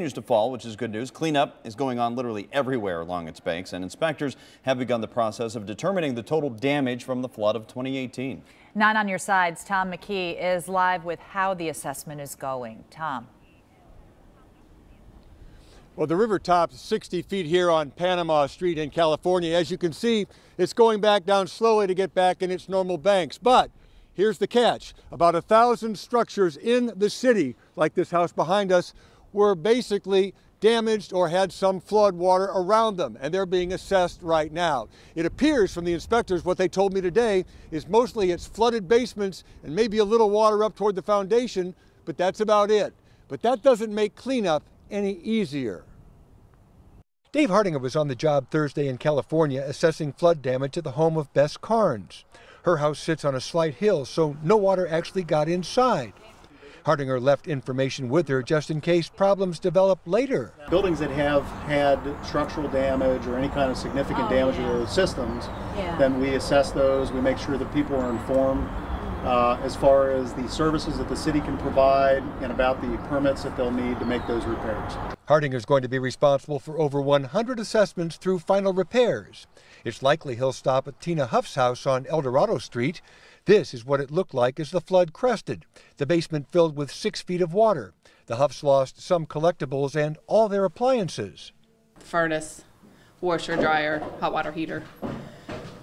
continues to fall, which is good news. Cleanup is going on literally everywhere along its banks, and inspectors have begun the process of determining the total damage from the flood of 2018. 9 on your sides, Tom McKee is live with how the assessment is going. Tom. Well, the river tops 60 feet here on Panama Street in California. As you can see, it's going back down slowly to get back in its normal banks. But here's the catch. About 1,000 structures in the city, like this house behind us, were basically damaged or had some flood water around them, and they're being assessed right now. It appears from the inspectors, what they told me today, is mostly it's flooded basements and maybe a little water up toward the foundation, but that's about it. But that doesn't make cleanup any easier. Dave Hardinger was on the job Thursday in California assessing flood damage at the home of Bess Carnes. Her house sits on a slight hill, so no water actually got inside. Hardinger left information with her just in case problems develop later. Buildings that have had structural damage or any kind of significant damage to those systems, then we assess those. We make sure that people are informed as far as the services that the city can provide and about the permits that they'll need to make those repairs. Hardinger is going to be responsible for over 100 assessments through final repairs. It's likely he'll stop at Tina Huff's house on El Dorado Street. This is what it looked like as the flood crested. The basement filled with 6 feet of water. The Huffs lost some collectibles and all their appliances. Furnace, washer, dryer, hot water heater.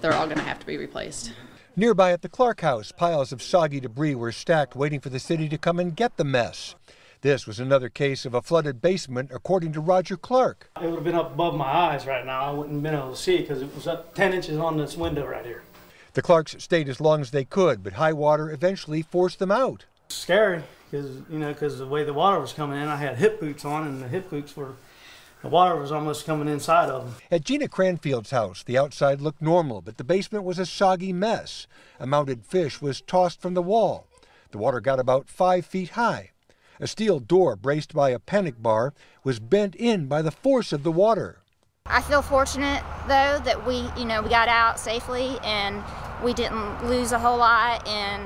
They're all going to have to be replaced. Nearby at the Clark house, piles of soggy debris were stacked waiting for the city to come and get the mess. This was another case of a flooded basement, according to Roger Clark. It would have been up above my eyes right now. I wouldn't have been able to see it because it was up 10 inches on this window right here. The Clarks stayed as long as they could, but high water eventually forced them out. Scary because the way the water was coming in, I had hip boots on, and the hip boots were, the water was almost coming inside of them. At Gina Cranfield's house, the outside looked normal, but the basement was a soggy mess. A mounted fish was tossed from the wall. The water got about 5 feet high. A steel door braced by a panic bar was bent in by the force of the water. I feel fortunate, though, that we got out safely and we didn't lose a whole lot, and,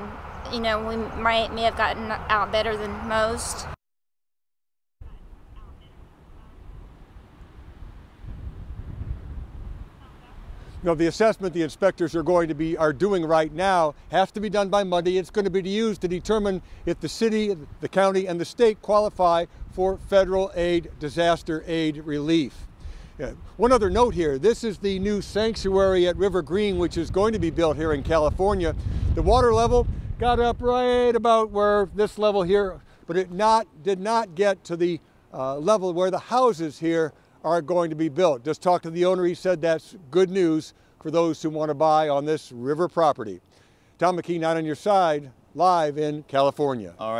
we may have gotten out better than most. The assessment the inspectors are doing right now has to be done by Monday. It's going to be used to determine if the city, the county, and the state qualify for federal aid, disaster aid relief. One other note here, this is the new sanctuary at River Green, which is going to be built here in California. The water level got up right about where this level here, but it did not get to the level where the houses here are going to be built. Just talked to the owner. He said that's good news for those who want to buy on this river property. Tom McKee, 9 on your side, live in California. All right.